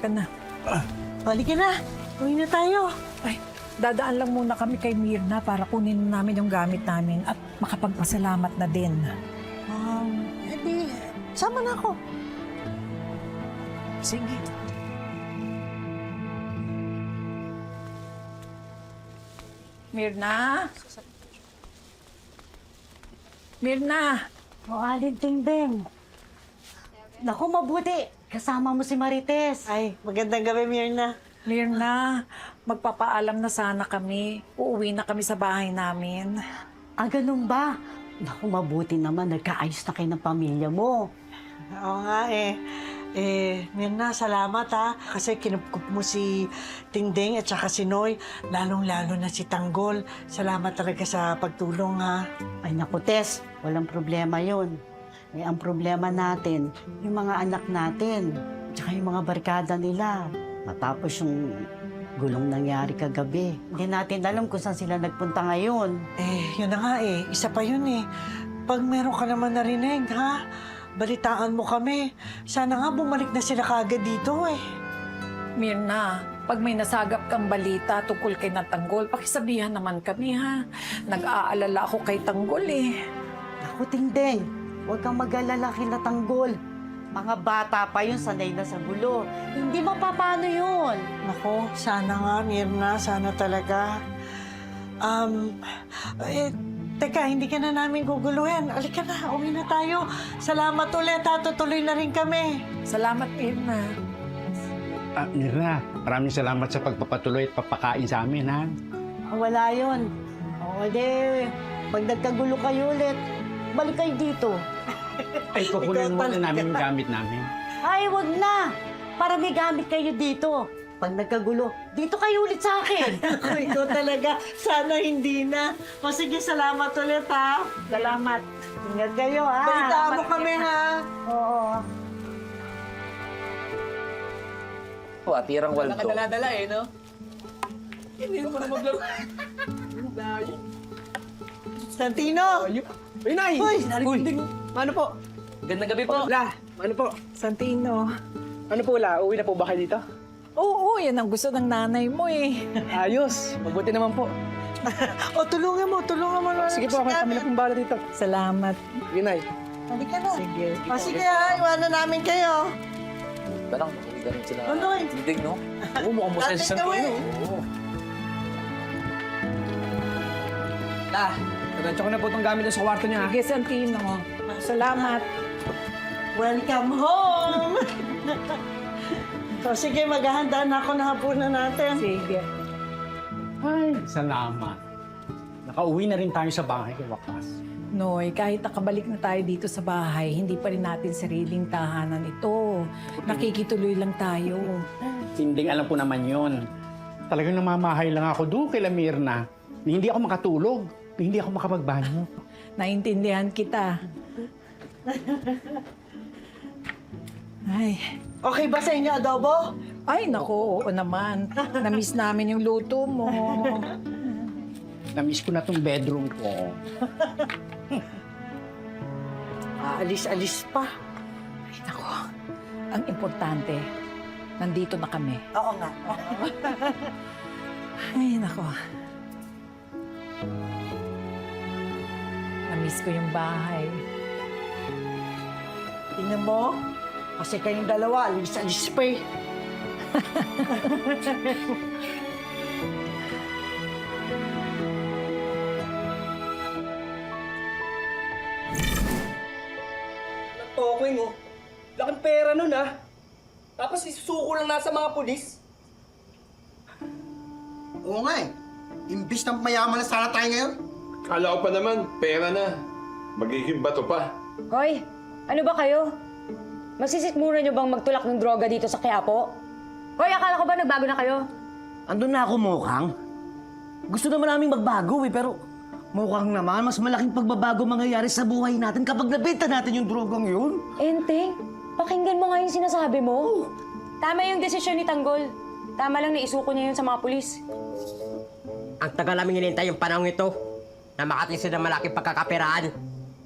ka na. Halika na. Uwi na tayo. Ay, dadaan lang muna kami kay Mirna para kunin namin yung gamit namin at makapagpasalamat na din. Edi, sama na ako. Sige. Mirna? Mirna? O, Aling Tingbeng. Naku, mabuti. Kasama mo si Marites. Ay, magandang gabi, Mirna. Mirna, magpapaalam na sana kami. Uuwi na kami sa bahay namin. Ganun ba? Naku, mabuti naman. Nagkaayos na kayo ng pamilya mo. Oo nga Mirna, salamat ha. Kasi kinupkup mo si Tingding at saka si Noy. Lalong-lalo na si Tanggol. Salamat talaga sa pagtulong ha. Ay, naku, Tess. Walang problema yun. Ang problema natin, yung mga anak natin, tsaka yung mga barkada nila. Matapos yung gulong nangyari kagabi. Hindi natin alam kung saan sila nagpunta ngayon. Yun na nga Isa pa yun Pag meron ka naman narinig, ha? Balitaan mo kami. Sana nga bumalik na sila kagad dito Mirna, pag may nasagap kang balita tungkol kay Tanggol, pakisabihan naman kami ha. Nag-aalala ako kay Tanggol Naku, Tingdeng. Huwag kang mag-alala kila Tanggol. Mga bata pa yun, sanay na sa gulo. Hindi mapapano yun. Nako, sana nga, Mirna. Sana talaga. Teka, hindi ka na namin guguluhin. Alika na, uwi na tayo. Salamat ulit, ha. Tutuloy na rin kami. Salamat, Mirna. Mirna, maraming salamat sa pagpapatuloy at papakain sa amin, ha? Wala yun. O, pag nagkagulo kayo ulit, balik kayo dito. Ay, kukunin muna namin yung gamit namin. Ay, wag na. Para may gamit kayo dito. Pag nagkagulo, dito kayo ulit sa akin. Ako, ikaw talaga. Sana hindi na. O sige, salamat ulit, ha. Salamat. Ingat kayo, ha? Balitaan mo kami, ha. Oo. Atirang waldo. Nakadala-dala no? Hindi mo na maglaro. Santino! Uy, Nay! Uy! Ano po? Gandang gabi po. La, ano po? Santino. Ano po, La? Uwi na po ba kayo dito? Oo, yan ang gusto ng nanay mo Ayos. Mabuti naman po. O, tulungan mo na. Sige po, kami na pong bala dito. Salamat. Sige, Nay. Halika na. Sige. O, sige, ha. Iwanan namin kayo. Parang ganun sila. Tuloy. Tindig, no? Oo, mukhang masaya si Atin ka, Santino. Oo. La, nagansya ko na po itong gamit niya sa kwarto niya. Sige, Santino. Salamat. Welcome home! So, sige, maghahanda na ako ng hapunan natin. Sige. Ay, salamat. Nakauwi na rin tayo sa bahay kay wakas. Noy, kahit nakabalik na tayo dito sa bahay, hindi pa rin natin sariling tahanan ito. Nakikituloy lang tayo. Tinding alam ko naman yon. Talagang namamahay lang ako doon kay Mirna. Hindi ako makatulog. Hindi ako makapagbanyo. Naintindihan kita. Ay. Okay ba sa inyo, adobo? Ay, naku, oo naman. Namiss namin yung luto mo. Namiss ko na tong bedroom ko. Alis-alis pa. Ay, naku. Ang importante, nandito na kami. Oo nga. Ay, naku. Namiss ko yung bahay. Tingnan mo, kasi kayong dalawa, alis-alis pa Nagtokoy mo. Laking pera nun, ha? Tapos isusuko lang nasa mga pulis. Oo nga Imbis na mayaman na sana tayo ngayon. Kala ko pa naman, pera na. Magiging bato pa. Hoy, ano ba kayo? Masisikmura niyo bang magtulak ng droga dito sa Quiapo? Hoy, akala ko ba nagbago na kayo? Andun na ako, mukhang. Gusto naman namin magbago pero mukhang naman mas malaking pagbabago mangyayari sa buhay natin kapag nabenta natin yung drogang yun. Enteng, pakinggan mo nga yung sinasabi mo. Tama yung desisyon ni Tanggol. Tama lang na isuko niya yun sa mga pulis. Ang tagal namin hinintay yung panahon ito na makatisin ng malaking pagkakapiraan.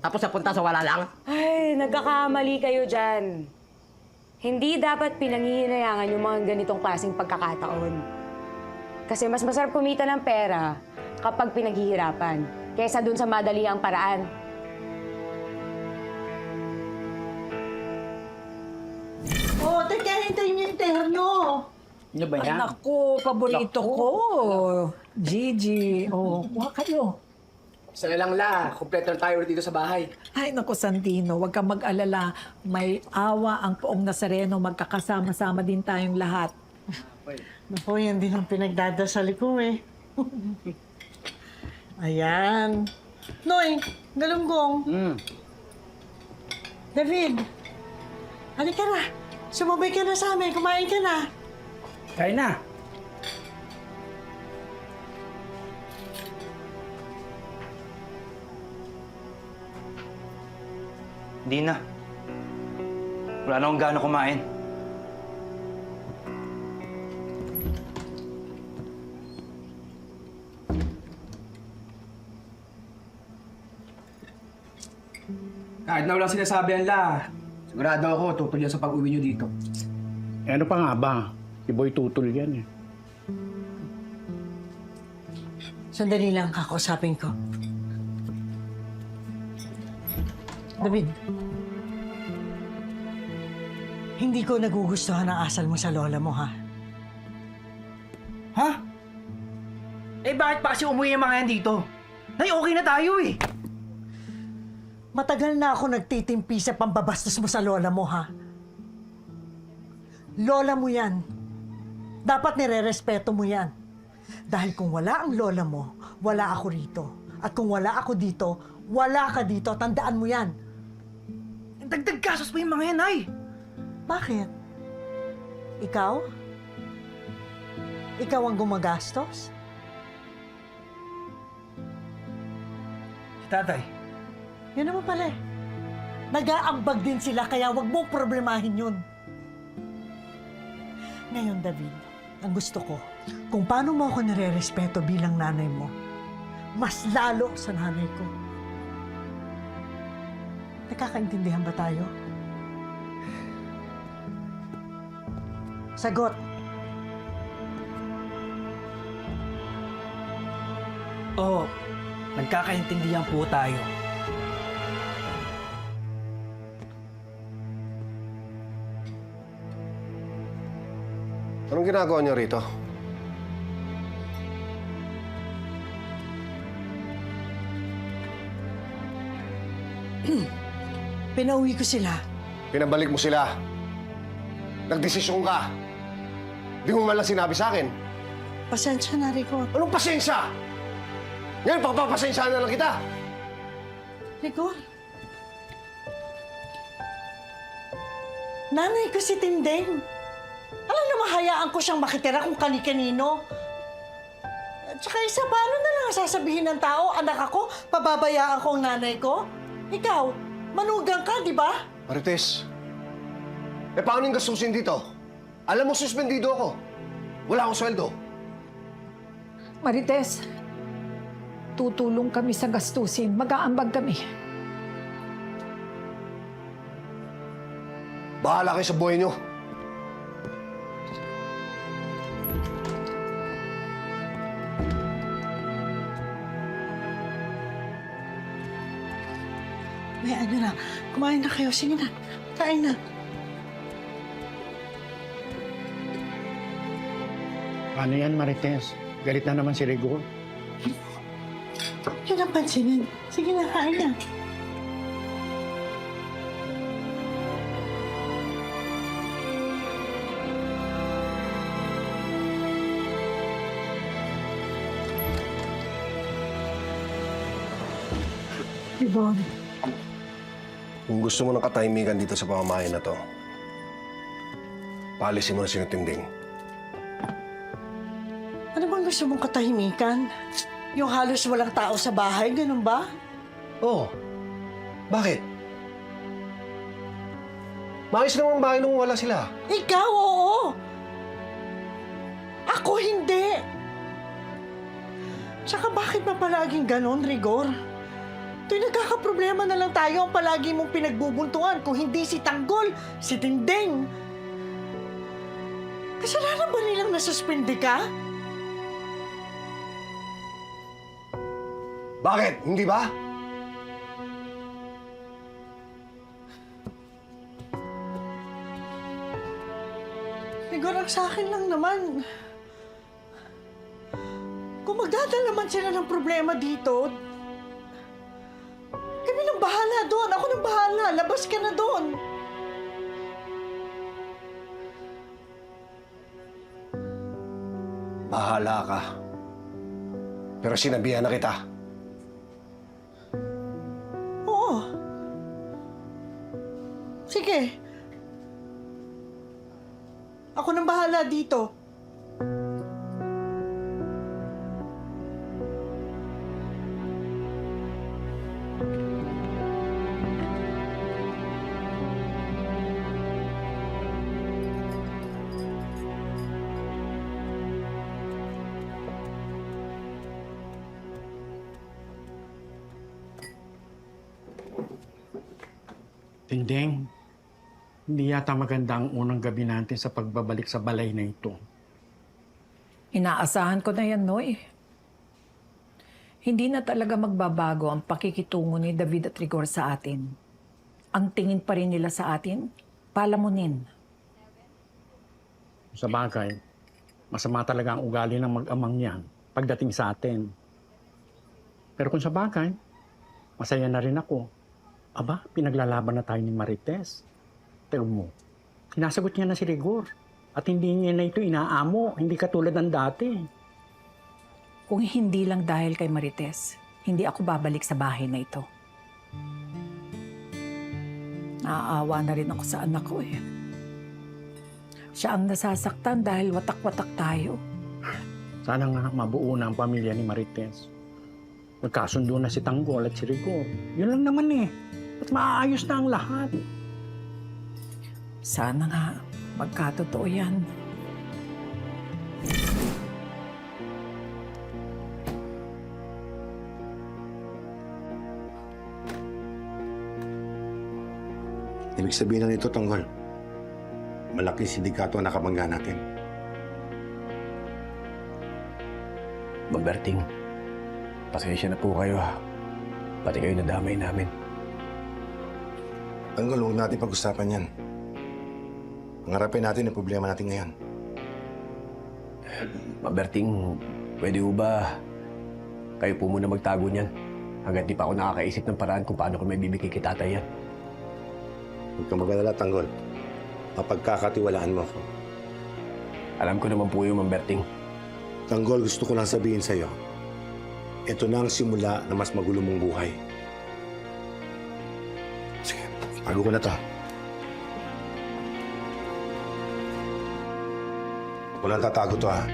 Tapos napunta sa wala lang. Ay, nagkakamali kayo dyan. Hindi dapat pinanghihinayangan yung mga ganitong klaseng pagkakataon. Kasi mas masarap kumita ng pera kapag pinaghihirapan kaysa dun sa madaliang paraan. Oh, teka, hintayin niyo yung terno. Ano ba Ay, yan? naku, paborito ko. Gigi. Oh, kuha kayo. Isa na lang la, kompleto na tayo ulit dito sa bahay. Ay, naku, Santino, huwag kang mag-alala. May awa ang poong Nazareno. Magkakasama-sama din tayong lahat. Naku, yan din ang pinagdadasal ko eh. Ayan. Noy, galunggong. David, halika na. Sumabay ka na sa amin. Kumain ka na. Kain na. Hindi na. Wala na akong gana kumain. Kahit na walang sinasabi ang la, sigurado ako tutol yan sa pag-uwi nyo dito. Eh, ano pa nga ba? Si Boy tutol yan eh. Sandali lang, kakausapin ko. David, hindi ko nagugustuhan ang asal mo sa lola mo, ha? Ha? Eh bakit pa kasi umuwi yung mga yan dito? Nay, okay na tayo eh. Matagal na ako nagtitimpi sa pambabastos mo sa lola mo, ha? Lola mo yan. Dapat nire-respeto mo yan. Dahil kung wala ang lola mo, wala ako rito. At kung wala ako dito, wala ka dito. Tandaan mo yan. Dagdag gastos pa yung mga yan, Nay. Bakit? Ikaw? Ikaw ang gumagastos? Si Tatay. Yun naman pala eh. Nag-aambag din sila kaya wag mong problemahin yun. Ngayon, David, ang gusto ko, kung paano mo ako nire-respeto bilang nanay mo, mas lalo sa nanay ko. Nakakaintindihan ba tayo? Sagot. Oo, nagkakaintindihan po tayo. Anong ginagawa niyo rito? Pinauwi ko sila. Pinabalik mo sila. Nagdesisyon ka. Di mo man lang sinabi sa akin. Pasensya na, Rico. Anong pasensya? Ngayon, pagpapasensya na lang kita. Rico? Nanay ko si Tindeng. Alam na mahayaan ko siyang makitira kung kani-kanino. At saka isa, paano na lang sasabihin ng tao, anak ako, pababayaan ko ang nanay ko? Ikaw, manugang ka, di ba? Marites, paano yung gastusin dito? Alam mo, suspendido ako. Wala akong sweldo. Marites, tutulong kami sa gastusin. Mag-aambag kami. Bahala kayo sa buhay niyo. May ano na, kumain na kayo. Sige na, kain na. Ano yan, Marites? Galit na naman si Rigor. Yun ang pansinin. Sige na, kain na. Ibon. Kung gusto mo ng katahimikan dito sa pamamahay na to, paalisin mo na sinutinding. Ano bang gusto mong katahimikan? Yung halos walang tao sa bahay, ganun ba? Oo. Bakit? Maayos naman ang bahay nung wala sila. Ikaw, oo. Ako hindi. Tsaka bakit ba palaging ganon, Rigor? Tuwing nagkakaproblema na lang tayo ang palagi mong pinagbubuntungan. Kung hindi si Tanggol, si Tindeng. Kasalanan ba nilang nasuspindi ka? Bakit? Hindi ba? Siguro sa akin lang naman. Kung magdadala naman sila ng problema dito, kami nang bahala doon. Ako nang bahala. Labas ka na doon. Bahala ka. Pero sinabihan na kita. Oo. Sige. Ako nang bahala dito. Tinding, hindi yata maganda ang unang gabi natin sa pagbabalik sa balay na ito. Inaasahan ko na yan, Noy. Hindi na talaga magbabago ang pakikitungo ni David at Rigor sa atin. Ang tingin pa rin nila sa atin, palamunin. Sa bagay, masama talaga ang ugali ng mag-amang yan pagdating sa atin. Pero kung sa bagay, masaya na rin ako. Aba, pinaglalaban na tayo ni Marites. Pero mo, sinasagot niya na si Rigor. At hindi niya na ito inaamo, hindi katulad ng dati. Kung hindi lang dahil kay Marites, hindi ako babalik sa bahay na ito. Naaawa na rin ako sa anak ko eh. Siya ang nasasaktan dahil watak-watak tayo. Sana nga mabuo na ang pamilya ni Marites. Magkasundo na si Tanggol at si Rigor. Yun lang naman eh. At maaayos na ang lahat. Sana nga magkatotoo yan. Ibig sabihin na nito, Tanggol, malaking sindikato ang nakabangga natin. Maberting, pasensya na po kayo ha. Pati kayo nadamay namin. Tanggol, huwag natin pag-usapan yan. Pangarapin natin ang problema natin ngayon. Maberting, pwede ho ba kayo po muna magtago niyan? Hanggat di pa ako nakakaisip ng paraan kung paano ko may bibigay kay tatay yan. Huwag kang mag-alala, Tanggol. Mapagkakatiwalaan mo ako. Alam ko naman po yung Maberting. Tanggol, gusto ko lang sabihin sa'yo, ito na ang simula na mas magulo mong buhay. Sige, tago ko na to. Walang tatago to, ha?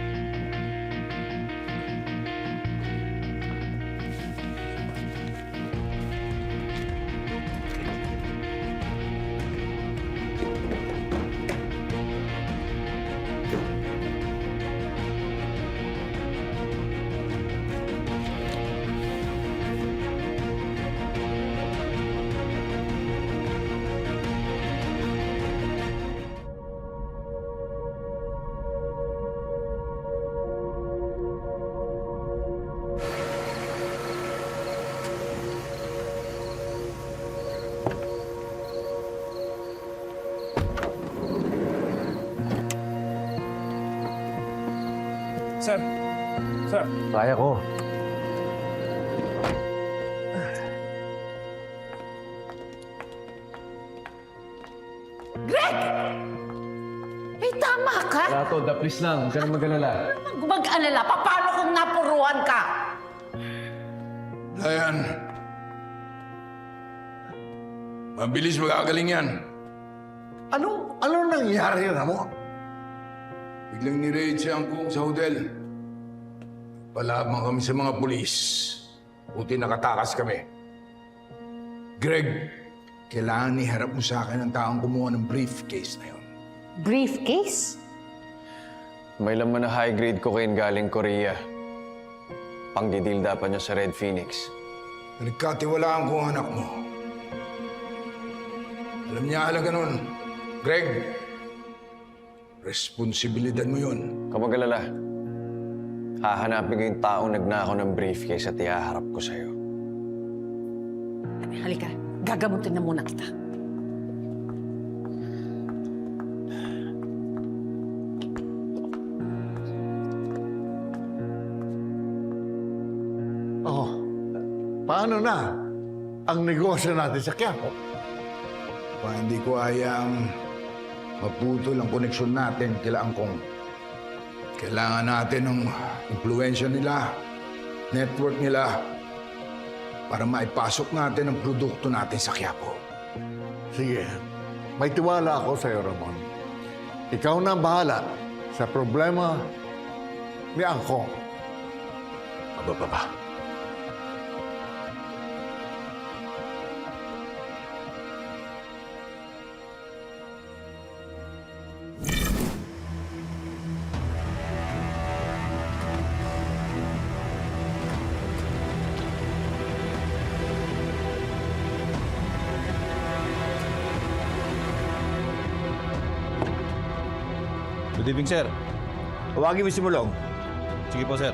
Sir! Sir! Kaya ko. May tama ka! Toda, please lang. Huwag ka na mag-alala. Mag-alala, paano kung napuruan ka? Dayan. Mabilis magagaling yan. Ano nangyari na mo? Biglang ni-raid siya ang kung sa hotel. Palabang kami sa mga pulis. Buti nakatakas kami. Greg, kailangan iharap mo sa akin ang taong kumuha ng briefcase na yon. Briefcase? May laman na high-grade cocaine galing Korea. Pangdidilda pa niya sa Red Phoenix. Nagkatiwalaan ko ang anak mo. Alam niya halaga nun. Greg, Responsibilidad mo yun. Kapag alala, hahanapin ko yung taong nagnakaw ng briefcase at ihaharap ko sa'yo. Halika, gagamutin na muna kita. Oh, paano na ang negosyo natin sa Quiapo? Hindi ko ayaang maputol ang koneksyon natin kila Angkong. Kailangan natin ng impluensya nila, network nila, para maipasok natin ang produkto natin sa Quiapo. Sige, may tiwala ako sa iyo, Ramon. Ikaw na ang bahala sa problema ni Angkong. Aba. Good evening, sir. Tawagin mo si Mulong. Sige po, sir.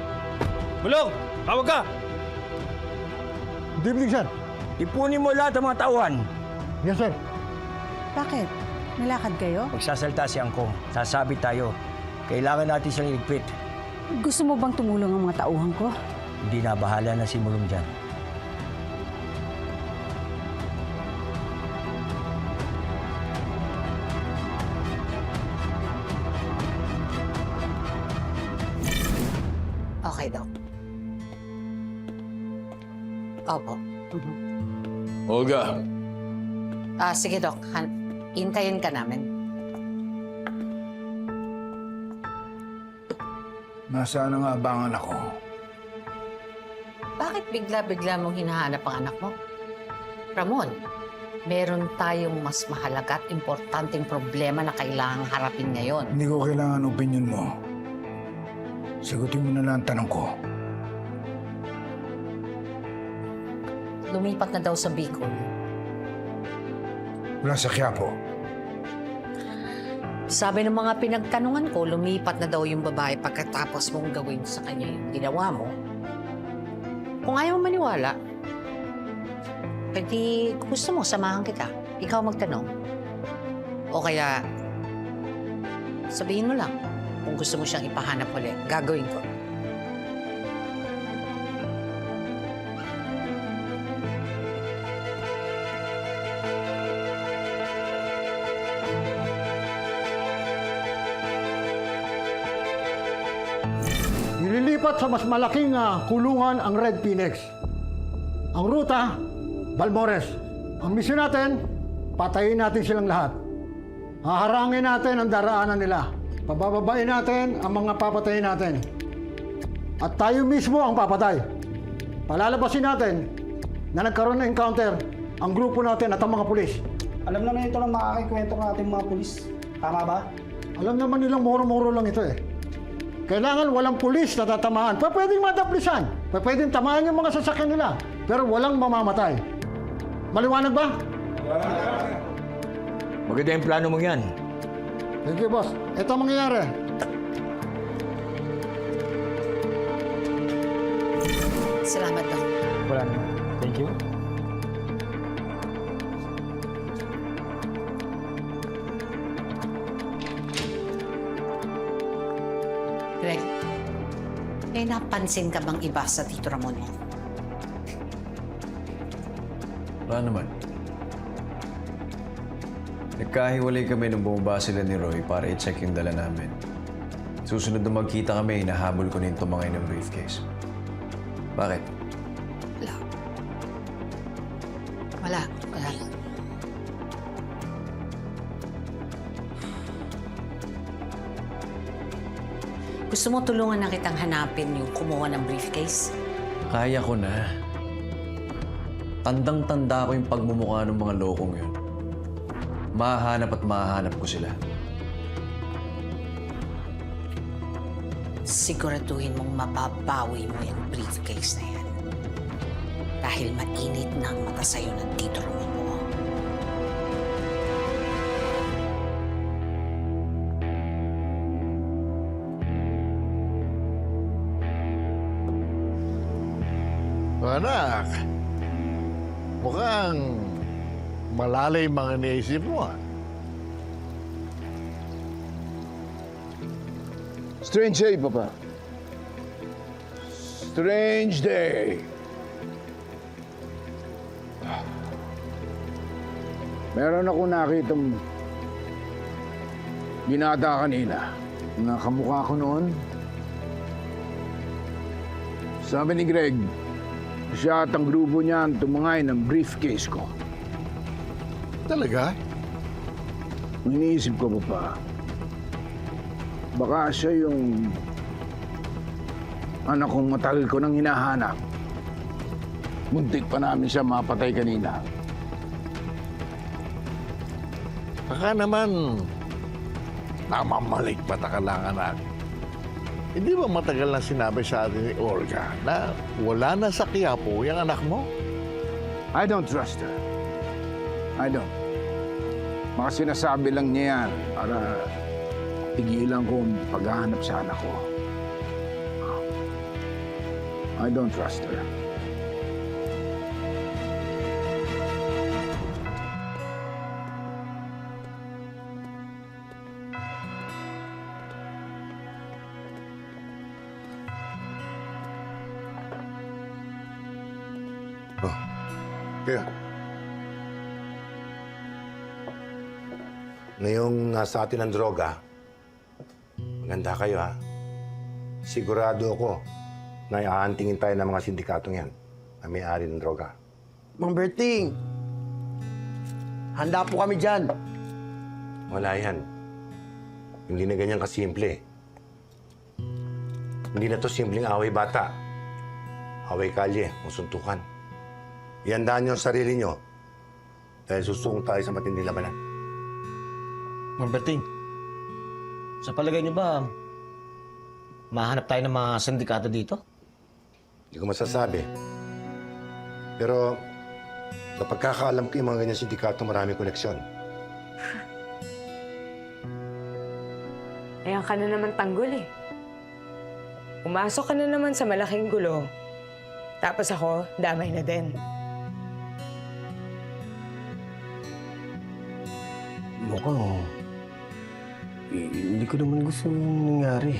Mulong! Tawag ka! Good evening, sir. Ipunin mo lahat ng mga tauhan. Yes, sir. Bakit? Nalakad kayo? Magsasalta si Angkong. Sasabi tayo. Kailangan natin siyang iligpit. Gusto mo bang tumulong ang mga tauhan ko? Hindi na, bahala na si Mulong dyan. Okay, Dok. Opo. Olga, Sige, Dok. Hintayin ka namin. nasaan ang abangan ako? Bakit bigla-bigla mong hinahanap ang anak mo? Ramon, meron tayong mas mahalaga at importanteng problema na kailangang harapin ngayon. Hindi ko kailangan opinion mo. Sagutin mo na lang ang tanong ko. Lumipat na daw sa Bicol. Wala sa Quiapo. Sabi ng mga pinagtanungan ko, lumipat na daw yung babae pagkatapos mong gawin sa kanya yung ginawa mo. Kung ayaw mo maniwala, pwede gusto mo, samahan kita. Ikaw magtanong. O kaya, sabihin mo lang, kung gusto mo siyang ipahanap ulit, gagawin ko. Nililipat sa mas malaking kulungan ang Red Phoenix. Ang ruta, Balmores. Ang misyon natin, patayin natin silang lahat. Haharangin natin ang daraanan nila. Pabababain natin ang mga papatayin natin. At tayo mismo ang papatay. Palalabasin natin na nagkaroon ng encounter ang grupo natin at ang mga pulis. Alam naman ito lang makakikwento ng ating mga pulis. Tama ba? Alam naman nilang moro-moro lang ito eh. Kailangan walang pulis na tatamaan. Pwedeng madaplisan. Pwedeng tamaan yung mga sasakyan nila. Pero walang mamamatay. Maliwanag ba? Maganda yung plano mo yan. Thank you, boss. Ito ang mangyayari. Salamat, Dok. Wala naman. Thank you. Greg, may napansin ka bang iba sa Tito Ramon mo? Wala naman. Nagkahiwalay kami nung bumaba sila ni Roy para i-check yung dala namin. Susunod na magkita kami, nahabol ko na yung tumangay ng briefcase. Bakit? Wala. Gusto mo tulungan na kitang hanapin yung kumuha ng briefcase? Kaya ko na. Tandang-tanda ko yung pagmumukha ng mga lokong yun. Mahanap at mahanap ko sila. Siguraduhin mong mababawi mo yung briefcase na yan. Dahil mainit na ang mata sa'yo ng Tito Ramon mo. Anak, mukhang malalay mga naisip mo, ah. Strange day, Papa. Strange day. Meron ako nakitang binata kanina na kamukha ko noon. Sabi ni Greg, siya at ang grupo niya ang tumangay ng briefcase ko. Talaga? Iniisip ko pa. Baka siya yung anak kong matagal ko nang hinahanap. Muntik pa namin siya mapatay kanina. Baka naman namamalik pa ka lang, anak. Hindi ba matagal na sinabi sa atin ni Olga na wala na sa Quiapo yung anak mo? I don't trust her. I don't. Mga sinasabi lang niya yan para tigilan ko ang paghahanap sa anak ko. I don't trust her. Kaya, ngayong nasa atin ang droga, maganda kayo ha. Sigurado ako na ihahantingin tayo ng mga sindikatong yan na may-ari ng droga. Mang Berting, handa po kami dyan. Wala yan. Hindi na ganyan kasimple. Hindi na to simpleng away bata. Away kalye o suntukan. Ihandaan niyo ang sarili niyo dahil susung tayo sa matinding labanan. Mang Berting, sa palagay niyo ba, mahanap tayo ng mga sindikato dito? Hindi ko masasabi. Pero napagkakaalam ko yung mga ganyan sindikato maraming koneksyon. Ayan ka na naman tanggol eh. Pumasok ka na naman sa malaking gulo. Tapos ako, damay na din. Mukhang hindi ko naman gusto yung nangyari.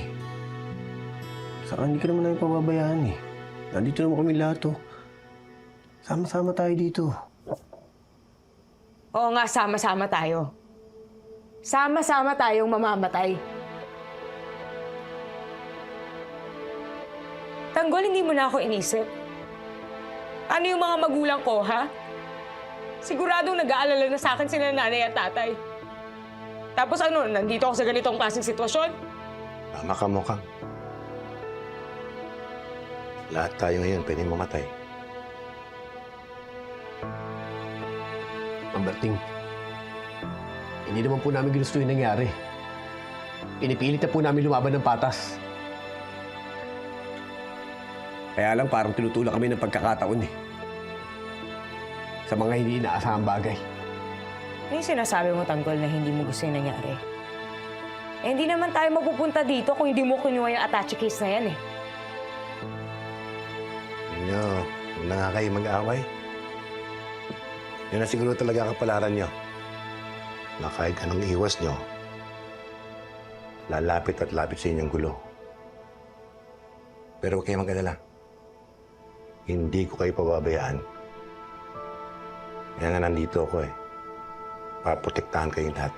Saka hindi ka naman namin pababayaan eh. Nandito naman kami lahat oh. Sama-sama tayo dito. Oo nga, sama-sama tayo. Sama-sama tayong mamamatay. Tanggol, hindi mo na ako inisip. Ano yung mga magulang ko, ha? Siguradong nag-aalala na sa akin sila nanay at tatay. Tapos ano, nandito ako sa ganitong klaseng sitwasyon? Tama ka, Mukhang. Lahat tayo ngayon pwedeng mamatay. Mang Berting, hindi naman po namin ginusto yung nangyari. Pinipilit na po namin lumaban ng patas. Kaya lang parang tinutulak kami ng pagkakataon eh. Sa mga hindi inaasahang bagay. Ano yung sinasabi mo, Tanggol, na hindi mo gusto yung nangyari? Eh, hindi naman tayo mapupunta dito kung hindi mo kinuha yung attache case na yan eh. Nyo, huwag na nga kayo mag-away. Yan na siguro talaga kapalaran nyo. Na kahit anong iwas nyo, lalapit at lapit sa inyong gulo. Pero huwag kayo mag-alala. Hindi ko kayo pababayaan. Kaya nga nandito ako eh. Paprotektahan kayong lahat.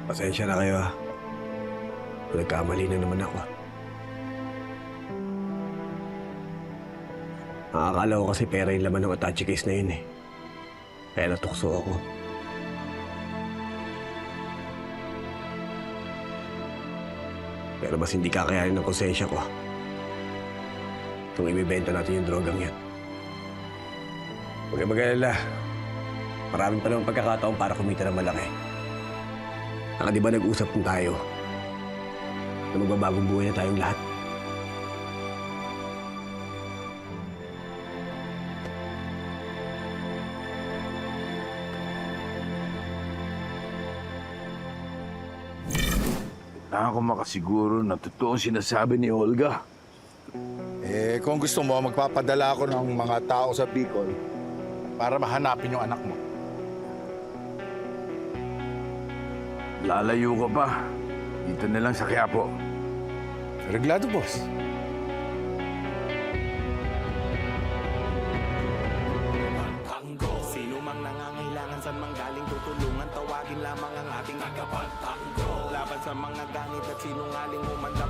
Pasensya na kayo ha. Nagkamali na naman ako. Nakakala ko kasi pera yung laman ng attache case na yun eh. Kaya natukso ako. Pero mas hindi kakayanin ng konsensya ko kung ibibenta natin yung drogang yan. Huwag kayo mag-alala. Maraming pa naman pagkakataon para kumita ng malaki. Di ba nag-usap kung tayo? na magbabagong buhay na tayong lahat. Kailangan ko makasiguro na totoo ang sinasabi ni Olga. Kung gusto mo, magpapadala ako ng mga tao sa Bicol para mahanapin yung anak mo. Lalayo ka pa. Dito na lang sa Quiapo. Reglado, boss. Sino mang nangangailangan sa manggaling tutulungan, tawagin lamang ang ating tagapagtanggol. Laban sa mga ganit at sinungaling, humanda